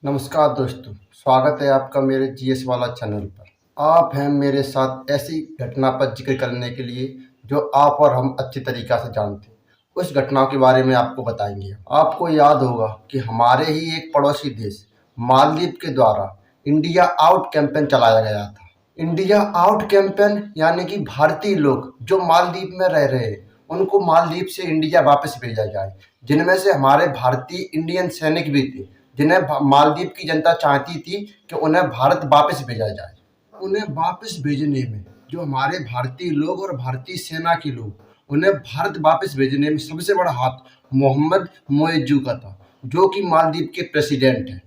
नमस्कार दोस्तों, स्वागत है आपका मेरे जीएस वाला चैनल पर। आप हैं मेरे साथ ऐसी घटना पर जिक्र करने के लिए जो आप और हम अच्छी तरीक़ा से जानते हैं। उस घटना के बारे में आपको बताएंगे। आपको याद होगा कि हमारे ही एक पड़ोसी देश मालदीव के द्वारा इंडिया आउट कैंपेन चलाया गया था। इंडिया आउट कैंपेन यानी कि भारतीय लोग जो मालदीव में रह रहे हैं उनको मालदीव से इंडिया वापस भेजा जाए, जिनमें से हमारे भारतीय इंडियन सैनिक भी थे, जिन्हें मालदीव की जनता चाहती थी कि उन्हें भारत वापस भेजा जाए। उन्हें वापस भेजने में जो हमारे भारतीय लोग और भारतीय सेना के लोग उन्हें भारत वापस भेजने में सबसे बड़ा हाथ मोहम्मद मोइज्जू का था, जो कि मालदीव के प्रेसिडेंट हैं।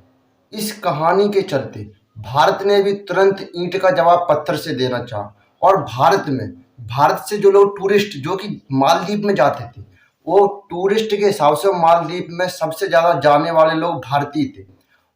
इस कहानी के चलते भारत ने भी तुरंत ईंट का जवाब पत्थर से देना चाहा और भारत से जो लोग टूरिस्ट जो कि मालदीव में जाते थे, वो टूरिस्ट के हिसाब से मालदीव में सबसे ज़्यादा जाने वाले लोग भारतीय थे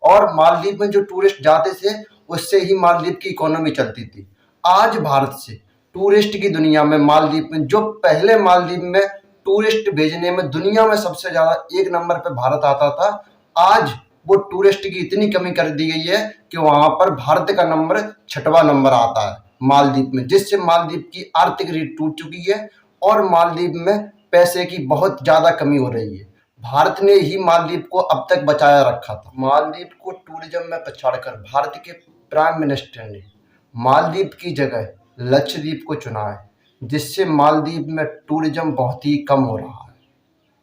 और मालदीव में जो टूरिस्ट जाते थे उससे ही मालदीव की इकोनॉमी चलती थी। आज भारत से टूरिस्ट की दुनिया में मालदीव में जो पहले मालदीव में टूरिस्ट भेजने में दुनिया में सबसे ज़्यादा एक नंबर पे भारत आता था, आज वो टूरिस्ट की इतनी कमी कर दी गई है कि वहाँ पर भारत का नंबर 6वां नंबर आता है मालदीव में, जिससे मालदीव की आर्थिक रीढ़ टूट चुकी है और मालदीव में पैसे की बहुत ज़्यादा कमी हो रही है। भारत ने ही मालदीव को अब तक बचाया रखा था। मालदीव को टूरिज्म में पछाड़कर भारत के प्राइम मिनिस्टर ने मालदीव की जगह लक्षद्वीप को चुना है, जिससे मालदीव में टूरिज्म बहुत ही कम हो रहा है,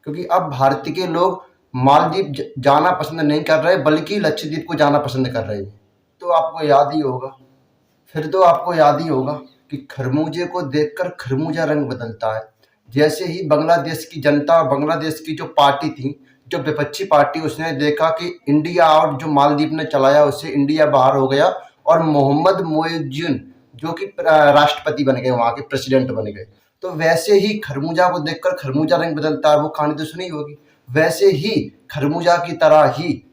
क्योंकि अब भारत के लोग मालदीव जाना पसंद नहीं कर रहे बल्कि लक्षद्वीप को जाना पसंद कर रहे हैं। तो आपको याद ही होगा कि खरबूजे को देखकर खरबूजा रंग बदलता है। जैसे ही बांग्लादेश की जनता, बांग्लादेश की जो पार्टी थी, जो विपक्षी पार्टी, उसने देखा कि इंडिया आउट जो मालदीव ने चलाया उससे इंडिया बाहर हो गया और मोहम्मद मोइज्जू जो कि राष्ट्रपति बन गए, वहाँ के प्रेसिडेंट बन गए। तो वैसे ही खरबूजा को देखकर खरबूजा रंग बदलता है, वो कहानी तो सुनी होगी। वैसे ही खरबूजा की तरह ही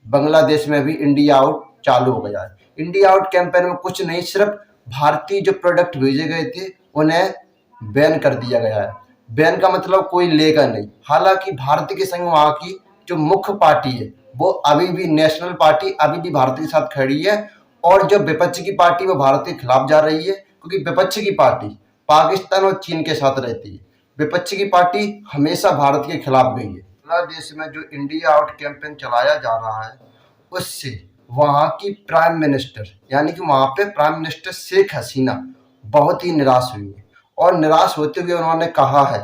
बांग्लादेश में भी इंडिया आउट चालू हो गया है। इंडिया आउट कैंपेन में कुछ नहीं, सिर्फ भारतीय जो प्रोडक्ट भेजे गए थे उन्हें बैन कर दिया गया है। बैन का मतलब कोई लेगा नहीं। हालांकि भारत के संग वहाँ की जो मुख्य पार्टी है वो अभी भी नेशनल पार्टी अभी भी भारत के साथ खड़ी है और जो विपक्ष की पार्टी वो भारत के खिलाफ जा रही है, क्योंकि विपक्ष की पार्टी पाकिस्तान और चीन के साथ रहती है। विपक्ष की पार्टी हमेशा भारत के खिलाफ गई है। बांग्लादेश में जो इंडिया आउट कैंपेन चलाया जा रहा है उससे वहाँ की प्राइम मिनिस्टर यानी कि वहाँ पे प्राइम मिनिस्टर शेख हसीना बहुत ही निराश हुई है और निराश होते हुए उन्होंने कहा है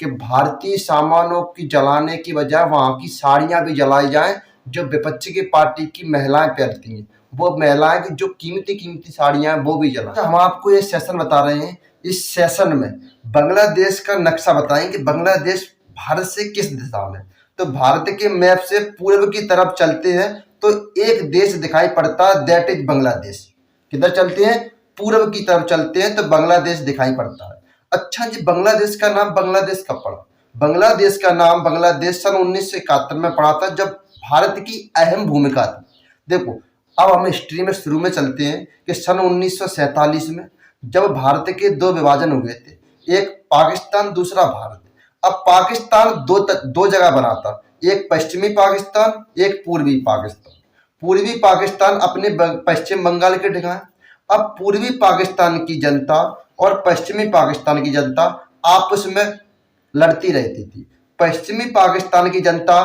कि भारतीय सामानों की जलाने की बजाय वहाँ की साड़ियाँ भी जलाई जाएं जो विपक्ष की पार्टी की महिलाएं पहनती हैं। वो महिलाएं की जो कीमती साड़ियाँ हैं वो भी जलाएं। तो हम आपको ये सेशन बता रहे हैं। इस सेशन में बांग्लादेश का नक्शा बताएं कि बांग्लादेश भारत से किस दिशा में। तो भारत के मैप से पूर्व की तरफ चलते हैं तो एक देश दिखाई पड़ता है, दैट इज बांग्लादेश। किधर चलते हैं? पूर्व की तरफ चलते हैं तो बांग्लादेश दिखाई पड़ता है। अच्छा जी, बांग्लादेश का नाम बांग्लादेश कब पड़ा? बांग्लादेश का नाम बांग्लादेश सन 1971 में पड़ा था, जब भारत की अहम भूमिका थी। देखो, अब हम हिस्ट्री में शुरू में चलते हैं कि सन 1947 में जब भारत के दो विभाजन हुए थे, एक पाकिस्तान दूसरा भारत। अब पाकिस्तान दो जगह बना था, एक पश्चिमी पाकिस्तान एक पूर्वी पाकिस्तान। पूर्वी पाकिस्तान अपने पश्चिम बंगाल के ठिकाने। अब पूर्वी पाकिस्तान की जनता और पश्चिमी पाकिस्तान की जनता आपस में लड़ती रहती थी। पश्चिमी पाकिस्तान की जनता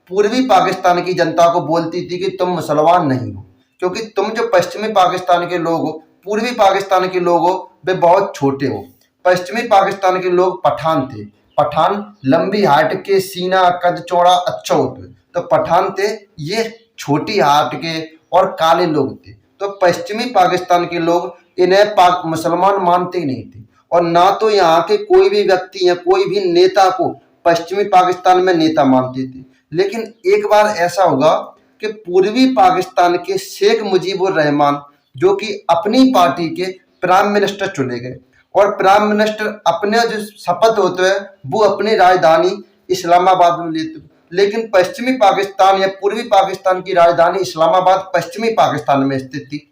पूर्वी पाकिस्तान की जनता को बोलती थी कि तुम मुसलमान नहीं हो, क्योंकि तुम जो पश्चिमी पाकिस्तान के लोग हो, पूर्वी पाकिस्तान के लोग हो, वे बहुत छोटे हो। पश्चिमी पाकिस्तान के लोग पठान थे। पठान लंबी हाइट के, सीना कद चौड़ा अच्छा होते, तो पठान थे। ये छोटी हाइट के और काले लोग थे। तो पश्चिमी पाकिस्तान के लोग इन्हें मुसलमान मानते ही नहीं थे और ना तो यहाँ के कोई भी व्यक्ति या कोई भी नेता को पश्चिमी पाकिस्तान में नेता मानते थे। लेकिन एक बार ऐसा होगा कि पूर्वी पाकिस्तान के शेख मुजीबुर रहमान जो कि अपनी पार्टी के प्राइम मिनिस्टर चुने गए और प्राइम मिनिस्टर अपने जो शपथ होते हैं वो अपनी राजधानी इस्लामाबाद में लेते, लेकिन पश्चिमी पाकिस्तान या पूर्वी पाकिस्तान की राजधानी इस्लामाबाद पश्चिमी पाकिस्तान में स्थित थी।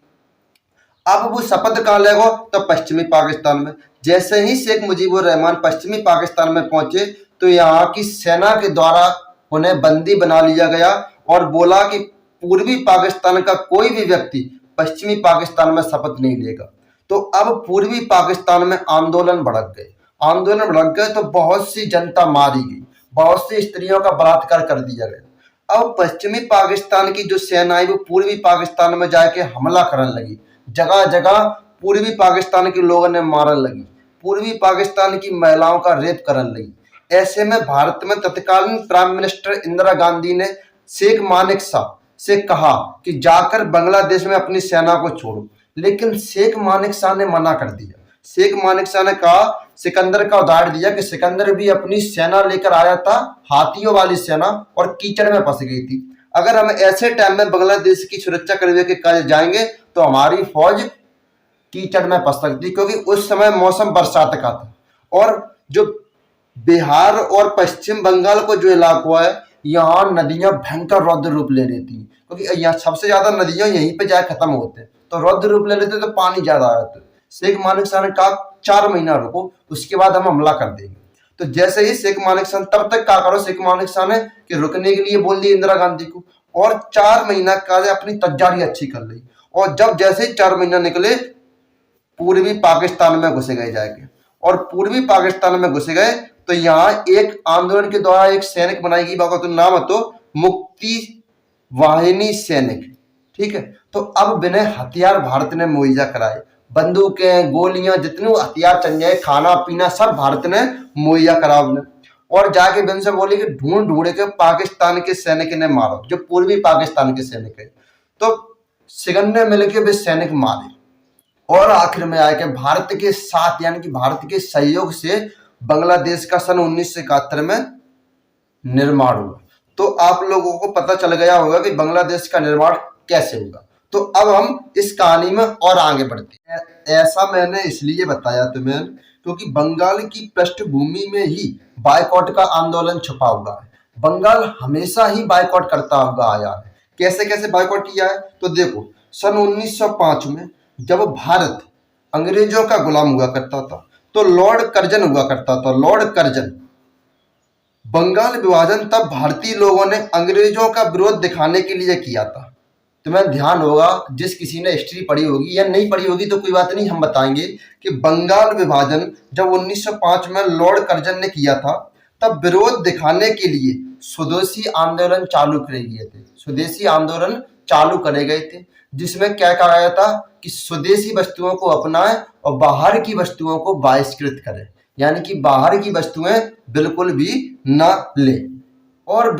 अब वो शपथ कहाँ लेगा? तो पश्चिमी पाकिस्तान में। जैसे ही शेख मुजीबुर रहमान पश्चिमी पाकिस्तान में पहुंचे तो यहाँ की सेना के द्वारा उन्हें बंदी बना लिया गया और बोला कि पूर्वी पाकिस्तान का कोई भी व्यक्ति पश्चिमी पाकिस्तान में शपथ नहीं लेगा। तो अब पूर्वी पाकिस्तान में आंदोलन भड़क गए। आंदोलन भड़क गए तो बहुत सी जनता मारी गई, बहुत सी स्त्रियों का बलात्कार कर दिया गया। अब पश्चिमी पाकिस्तान की जो सेना है वो पूर्वी पाकिस्तान में जाके हमला करने लगी। जगह जगह पूर्वी पाकिस्तान के लोगों ने मारने लगी, पूर्वी पाकिस्तान की महिलाओं का रेप करने लगी। ऐसे में भारत में तत्कालीन प्राइम मिनिस्टर इंदिरा गांधी ने शेख मानेकशॉ से कहा कि जाकर बांग्लादेश में अपनी सेना को छोड़ो, लेकिन शेख मानेकशॉ ने मना कर दिया। शेख मानेकशॉ ने कहा, सिकंदर का उदाहरण दिया कि सिकंदर भी अपनी सेना लेकर आया था, हाथियों वाली सेना, और कीचड़ में फंस गई थी। अगर हम ऐसे टाइम में बांग्लादेश की सुरक्षा करने के कार्य जाएंगे तो हमारी फौज कीचड़ में फंस सकती, क्योंकि उस समय मौसम बरसात का था। और जो बिहार और पश्चिम बंगाल को जो इलाका है, यहाँ नदियां भयंकर रौद्र रूप ले रही थी, क्योंकि यहाँ सबसे ज्यादा नदियां यहीं पे जाके खत्म होते हैं, तो रौद्र रूप ले लेते तो पानी ज्यादा आ जाता। शेख मानेकशॉ ने कहा 4 महीना रुको, उसके बाद हम हमला कर देंगे। तो जैसे ही शेख मानेकशॉ, तब तक क्या करो, शेख मानेकशॉ ने कि रुकने के लिए बोल दिया इंदिरा गांधी को, और 4 महीना का अपनी तैयारी अच्छी कर ली। और जब जैसे ही 4 महीना निकले, पूर्वी पाकिस्तान में घुसे गए जाके, और पूर्वी पाकिस्तान में घुसे गए तो यहाँ एक आंदोलन के द्वारा एक सैनिक बनाई गई, बाबा तो नाम है तो मुक्ति वाहिनी सैनिक, ठीक है। तो अब बिना हथियार भारत ने मुहैया कराए, बंदूकें, गोलियां, जितने हथियार चाहिए, खाना पीना सब भारत ने मुहैया करा उन्हें। और जाके बिन से बोली कि ढूंढ ढूंढ के पाकिस्तान के सैनिक ने मारो, जो पूर्वी पाकिस्तान के सैनिक है। तो सिकंदर ने मिलकर वे सैनिक मारे, और आखिर में आया कि भारत के साथ, यानी कि भारत के सहयोग से बांग्लादेश का सन 1971 में निर्माण हुआ। तो आप लोगों को पता चल गया होगा कि बांग्लादेश का निर्माण कैसे होगा। तो अब हम इस कहानी में और आगे बढ़ते हैं। ऐसा मैंने इसलिए बताया तुम्हें क्योंकि बंगाल की पृष्ठभूमि में ही बायकॉट का आंदोलन छुपा हुआ है। बंगाल हमेशा ही बायकॉट करता हुआ आया है। कैसे कैसे बायकॉट किया है, तो देखो, सन 1905 में जब भारत अंग्रेजों का गुलाम हुआ करता था, तो लॉर्ड कर्जन हुआ करता था, लॉर्ड कर्जन। बंगाल विभाजन तब भारतीय लोगों ने अंग्रेजों का विरोध दिखाने के लिए किया था। तुम्हें ध्यान होगा, जिस किसी ने हिस्ट्री पढ़ी होगी या नहीं पढ़ी होगी तो कोई बात नहीं, हम बताएंगे कि बंगाल विभाजन जब 1905 में लॉर्ड कर्जन ने किया था, तब विरोध दिखाने के लिए स्वदेशी आंदोलन चालू करे गए थे। स्वदेशी आंदोलन चालू करे गए थे, जिसमें क्या कहा गया था कि स्वदेशी वस्तुओं को अपनाएं और बाहर की वस्तुओं को बहिष्कृत करें, यानी कि बाहर की वस्तुएं बिल्कुल भी न ले। और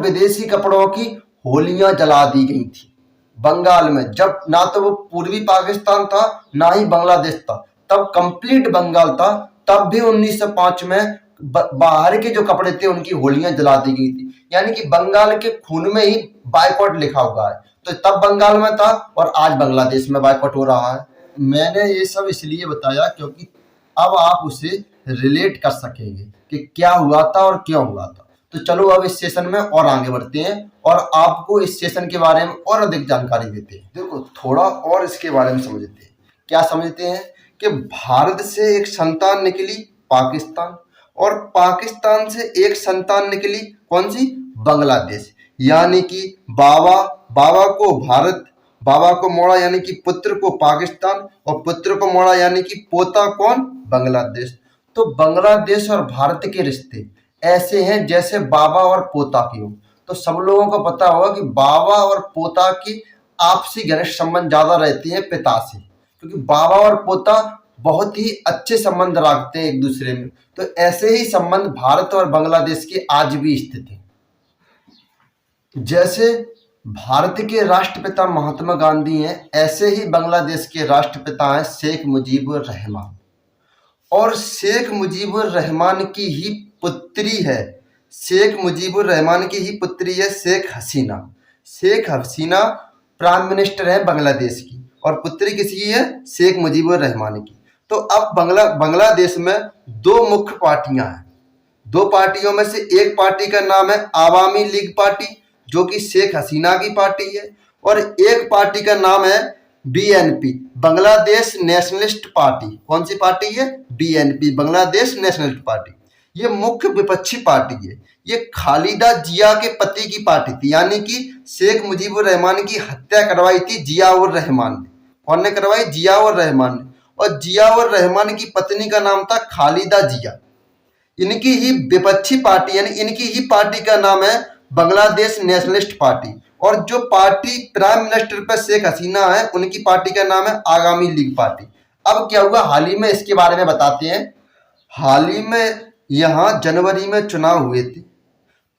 विदेशी कपड़ों की होलियां जला दी गई थी बंगाल में। जब ना तो वो पूर्वी पाकिस्तान था ना ही बांग्लादेश था, तब कंप्लीट बंगाल था, तब भी 1905 में बाहर के जो कपड़े थे उनकी होलियां जला दी गई थी। यानी कि बंगाल के खून में ही बायकॉट लिखा हुआ है। तो तब बंगाल में था और आज बांग्लादेश में बायकॉट हो रहा है। मैंने ये सब इसलिए बताया क्योंकि अब आप उसे रिलेट कर सकेंगे कि क्या हुआ था और क्यों हुआ था। तो चलो अब इस सेशन में और आगे बढ़ते हैं और आपको इस सेशन के बारे में और अधिक जानकारी देते हैं। देखो, थोड़ा और इसके बारे में समझते हैं। क्या समझते हैं कि भारत से एक संतान निकली पाकिस्तान, और पाकिस्तान से एक संतान निकली कौन सी, बांग्लादेश। यानी कि बाबा को भारत, बाबा को मोड़ा यानी कि पुत्र को पाकिस्तान, और पुत्र को मोड़ा यानी कि पोता कौन, बांग्लादेश। तो बांग्लादेश और भारत के रिश्ते ऐसे हैं जैसे बाबा और पोता की हो। तो सब लोगों को पता होगा कि बाबा और पोता की आपसी घनिष्ठ संबंध ज्यादा रहते हैं पिता से, क्योंकि बाबा और पोता बहुत ही अच्छे संबंध रखते हैं एक दूसरे में। तो ऐसे ही संबंध भारत और बांग्लादेश के आज भी स्थित हैं। जैसे भारत के राष्ट्रपिता महात्मा गांधी हैं, ऐसे ही बांग्लादेश के राष्ट्रपिता हैं शेख मुजीबुर रहमान। और शेख मुजीबुर रहमान की ही पुत्री है, शेख मुजीबुर रहमान की ही पुत्री है शेख हसीना। शेख हसीना प्राइम मिनिस्टर है बांग्लादेश की, और पुत्री किसकी है, शेख मुजीबुर रहमान की। तो अब बांग्लादेश में 2 मुख्य पार्टियां हैं। 2 पार्टियों में से एक पार्टी का नाम है आवामी लीग पार्टी, जो कि शेख हसीना की पार्टी है, और एक पार्टी का नाम है बीएनपी, बांग्लादेश नेशनलिस्ट पार्टी। कौन सी पार्टी है, बीएनपी, बांग्लादेश नेशनलिस्ट पार्टी। ये मुख्य विपक्षी पार्टी है। ये खालिदा जिया के पति की पार्टी थी, यानी कि शेख मुजीबुर रहमान की हत्या करवाई थी जिया उर रहमान ने। कौन ने करवाई? जिया उर रहमान ने। और जिया उर रहमान की पत्नी का नाम था खालिदा जिया। इनकी ही विपक्षी पार्टी यानी इनकी ही पार्टी का नाम है बांग्लादेश नेशनलिस्ट पार्टी। और जो पार्टी प्राइम मिनिस्टर पर शेख हसीना है उनकी पार्टी का नाम है आवामी लीग पार्टी। अब क्या हुआ हाल ही में, इसके बारे में बताते हैं। हाल ही में यहाँ जनवरी में चुनाव हुए थे,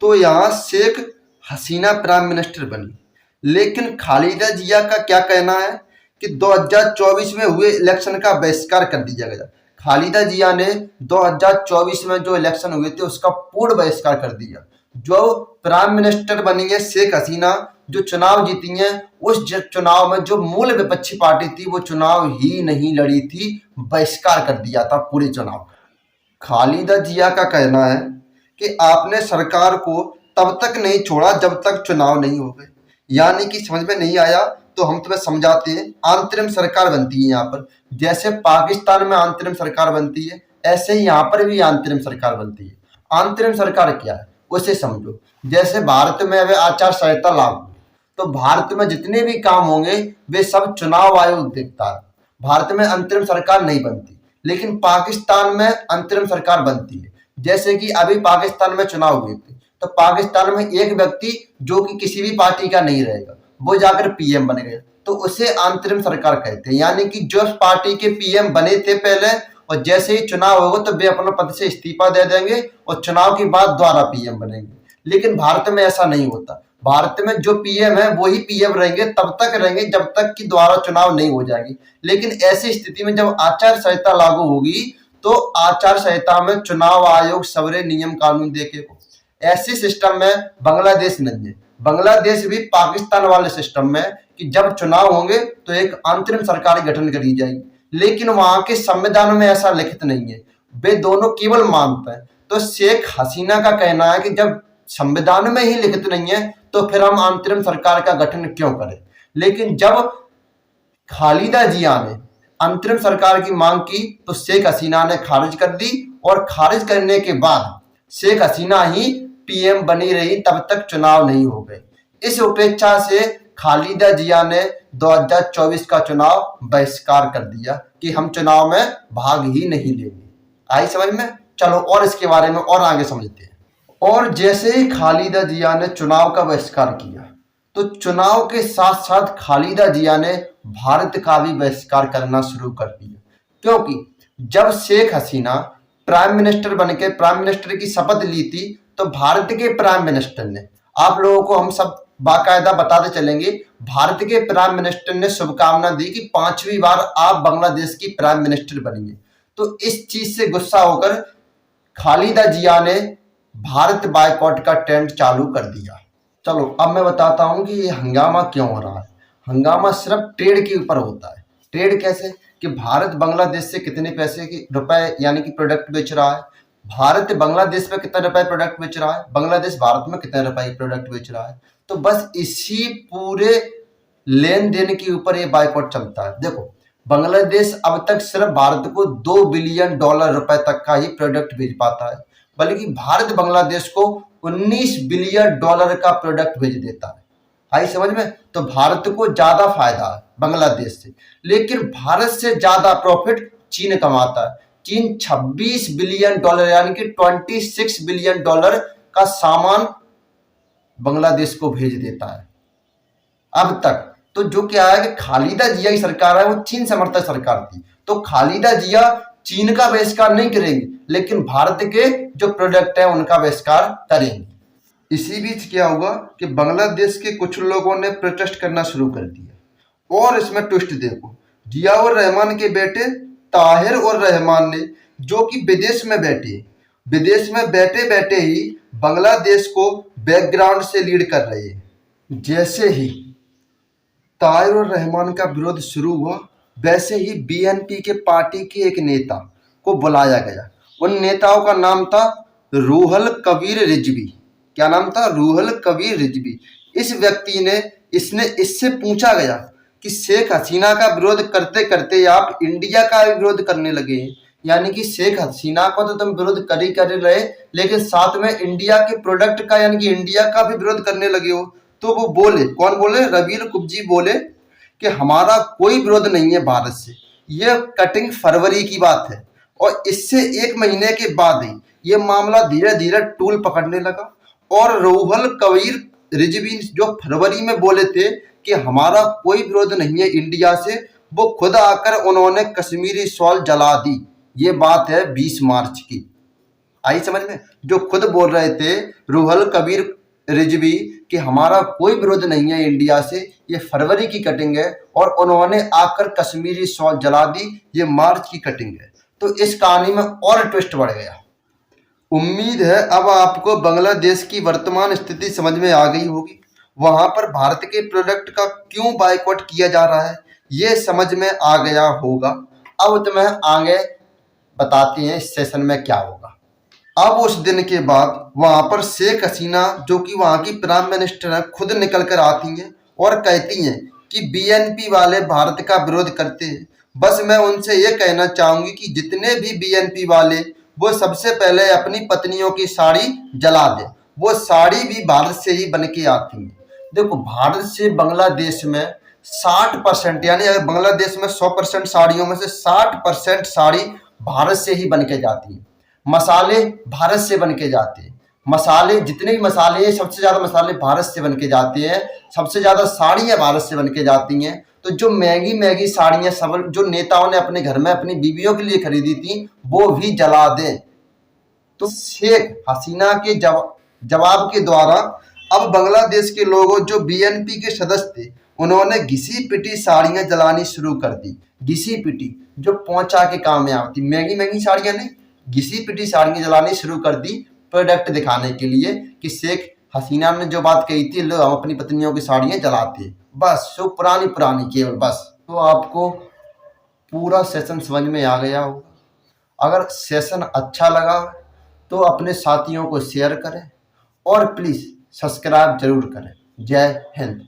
तो यहाँ शेख हसीना प्राइम मिनिस्टर बनी। लेकिन खालिदा जिया का क्या कहना है कि 2024 में हुए इलेक्शन का बहिष्कार कर दिया गया। खालिदा जिया ने 2024 में जो इलेक्शन हुए थे उसका पूर्ण बहिष्कार कर दिया। जो प्राइम मिनिस्टर बनी है शेख हसीना, जो चुनाव जीती हैं, उस चुनाव में जो मूल विपक्षी पार्टी थी वो चुनाव ही नहीं लड़ी थी, बहिष्कार कर दिया था पूरे चुनाव का। खालिदा जिया का कहना है कि आपने सरकार को तब तक नहीं छोड़ा जब तक चुनाव नहीं हो गए। यानी कि समझ में नहीं आया तो हम तुम्हें समझाते हैं। अंतरिम सरकार बनती है यहाँ पर, जैसे पाकिस्तान में अंतरिम सरकार बनती है ऐसे ही यहाँ पर भी अंतरिम सरकार बनती है। अंतरिम सरकार क्या है उसे समझो। जैसे भारत में अब आचार संहिता लागू है, तो भारत में जितने भी काम होंगे वे सब चुनाव आयोग देखता है। भारत में अंतरिम सरकार नहीं बनती, लेकिन पाकिस्तान में अंतरिम सरकार बनती है। जैसे कि अभी पाकिस्तान में चुनाव हुए थे, तो पाकिस्तान में एक व्यक्ति जो कि किसी भी पार्टी का नहीं रहेगा वो जाकर पीएम बन गया, तो उसे अंतरिम सरकार कहते हैं। यानी कि जो पार्टी के पीएम बने थे पहले, और जैसे ही चुनाव होगा तो वे अपने पद से इस्तीफा दे देंगे और चुनाव के बाद दोबारा पीएम बनेंगे। लेकिन भारत में ऐसा नहीं होता। भारत में जो पीएम है वही पीएम रहेंगे, तब तक रहेंगे जब तक कि दोबारा चुनाव नहीं हो जाएगी। लेकिन ऐसी स्थिति में जब आचार संहिता लागू होगी तो आचार संहिता में चुनाव आयोग सवरे नियम कानून देखेगा। ऐसे सिस्टम में बांग्लादेश नहीं है। बांग्लादेश भी पाकिस्तान वाले सिस्टम में कि जब चुनाव होंगे तो एक अंतरिम सरकार गठन करी जाएगी, लेकिन वहां के संविधान में ऐसा लिखित नहीं है। वे दोनों केवल मानते हैं। तो शेख हसीना का कहना है कि जब संविधान में ही लिखित नहीं है तो फिर हम अंतरिम सरकार का गठन क्यों करें। लेकिन जब खालिदा जिया ने अंतरिम सरकार की मांग की तो शेख हसीना ने खारिज कर दी, और खारिज करने के बाद शेख हसीना ही पीएम बनी रही, तब तक चुनाव नहीं हो गए। इस उपेक्षा से खालिदा जिया ने 2024 का चुनाव बहिष्कार कर दिया कि हम चुनाव में भाग ही नहीं लेंगे। आई समझ में? चलो और इसके बारे में और आगे समझते हैं। और जैसे ही खालिदा जिया ने चुनाव का बहिष्कार किया तो चुनाव के साथ साथ खालिदा जिया ने भारत का भी बहिष्कार करना शुरू कर दिया। क्योंकि जब शेख हसीना प्राइम मिनिस्टर बनके प्राइम मिनिस्टर की शपथ ली थी तो भारत के प्राइम मिनिस्टर ने, आप लोगों को हम सब बाकायदा बताते चलेंगे, भारत के प्राइम मिनिस्टर ने शुभकामना दी कि 5वीं बार आप बांग्लादेश की प्राइम मिनिस्टर बनेंगे। तो इस चीज से गुस्सा होकर खालिदा जिया ने भारत बायकॉट का ट्रेंड चालू कर दिया। चलो अब मैं बताता हूं कि ये हंगामा क्यों हो रहा है। हंगामा सिर्फ ट्रेड के ऊपर होता है। ट्रेड कैसे? कि भारत बांग्लादेश से कितने पैसे के रुपए यानी कि प्रोडक्ट बेच रहा है, भारत बांग्लादेश में कितने रुपए प्रोडक्ट बेच रहा है, बांग्लादेश भारत में कितने रुपए प्रोडक्ट बेच रहा है। तो बस इसी पूरे लेन देन के ऊपर ये बायकॉट चलता है। देखो बांग्लादेश अब तक सिर्फ भारत को $2 बिलियन रुपए तक का ही प्रोडक्ट भेज पाता है, बल्कि भारत बांग्लादेश को $19 बिलियन का प्रोडक्ट भेज देता है। आई समझ में? तो भारत को ज्यादा फायदा है बांग्लादेश से, लेकिन भारत से ज्यादा प्रॉफिट चीन कमाता है। चीन $26 बिलियन यानी कि $26 बिलियन का सामान बांग्लादेश को भेज देता है अब तक। तो जो क्या है कि खालिदा जिया की सरकार है वो चीन समर्थक सरकार थी, तो खालिदा जिया चीन का बहिष्कार नहीं करेंगे, लेकिन भारत के जो प्रोडक्ट है उनका बहिष्कार करेंगे। इसी बीच क्या होगा कि बांग्लादेश के कुछ लोगों ने प्रोटेस्ट करना शुरू कर दिया। और इसमें ट्विस्ट देखो, जिया उर रहमान के बेटे ताहिर उर रहमान ने, जो कि विदेश में बैठे बैठे ही बांग्लादेश को बैकग्राउंड से लीड कर रहे हैं। जैसे ही ताहिर उर रहमान का विरोध शुरू हुआ वैसे ही बीएनपी के पार्टी के एक नेता को बुलाया गया। उन नेताओं का नाम था रूहुल कबीर रिजवी। क्या नाम था? रूहुल कबीर रिजवी। इस व्यक्ति ने इससे पूछा गया कि शेख हसीना का विरोध करते करते आप इंडिया का भी विरोध करने लगे हैं, यानी कि शेख हसीना का तो तुम विरोध कर ही रहे, लेकिन साथ में इंडिया के प्रोडक्ट का यानी कि इंडिया का भी विरोध करने लगे हो। तो वो बोले, कौन बोले? रवील कुब्जी बोले कि हमारा कोई विरोध नहीं है भारत से, ये कटिंग फरवरी की बात है। और इससे 1 महीने के बाद ही ये मामला धीरे धीरे टूल पकड़ने लगा और रूहुल कबीर रिजवी जो फरवरी में बोले थे कि हमारा कोई विरोध नहीं है इंडिया से, वो खुद आकर उन्होंने कश्मीरी शॉल जला दी। ये बात है 20 मार्च की। आई समझ में? जो खुद बोल रहे थे रूहुल कबीर रिजवी कि हमारा कोई विरोध नहीं है इंडिया से, ये फरवरी की कटिंग है, और उन्होंने आकर कश्मीरी शॉल जला दी, ये मार्च की कटिंग है। तो इस कहानी में और ट्विस्ट बढ़ गया। उम्मीद है अब आपको बांग्लादेश की वर्तमान स्थिति समझ में आ गई होगी। वहां पर भारत के प्रोडक्ट का क्यों बायकॉट किया जा रहा है, ये समझ में आ गया होगा। अब तुम्हें आगे बताते हैं इस सेशन में क्या होगा। अब उस दिन के बाद वहां पर शेख हसीना जो कि वहां की प्राइम मिनिस्टर है, खुद निकल कर आती हैं और कहती हैं कि बीएनपी वाले भारत का विरोध करते हैं। बस मैं उनसे ये कहना चाहूंगी कि जितने भी बीएनपी वाले, वो सबसे पहले अपनी पत्नियों की साड़ी जला दे। वो साड़ी भी भारत से ही बन के आती है। देखो, भारत से बांग्लादेश में 60% यानी अगर बांग्लादेश में 100% साड़ियों में से 60% साड़ी भारत से ही बन के जाती है। मसाले भारत से बन के जाते हैं। मसाले, जितने भी मसाले हैं, सबसे ज्यादा मसाले भारत से बन के जाते हैं। सबसे ज्यादा साड़ियां भारत से बन के जाती हैं। तो जो महंगी महंगी साड़ियां सब जो नेताओं ने अपने घर में अपनी बीवियों के लिए खरीदी थी, वो भी जला दें। तो शेख हसीना के जवाब के द्वारा अब बांग्लादेश के लोगों जो बीएनपी के सदस्य थे, उन्होंने घिसी पिटी साड़ियां जलानी शुरू कर दी। घिसी पिटी जो पहुंचा के काम में आती, महंगी महंगी साड़ियां नहीं, घिसी पिटी साड़ियां जलानी शुरू कर दी, प्रोडक्ट दिखाने के लिए कि शेख हसीना ने जो बात कही थी, लो हम अपनी पत्नियों की साड़ियां जलाते। बस जो पुरानी पुरानी केवल बस। तो आपको पूरा सेशन समझ में आ गया होगा। अगर सेशन अच्छा लगा तो अपने साथियों को शेयर करें और प्लीज़ सब्सक्राइब जरूर करें। जय हिंद।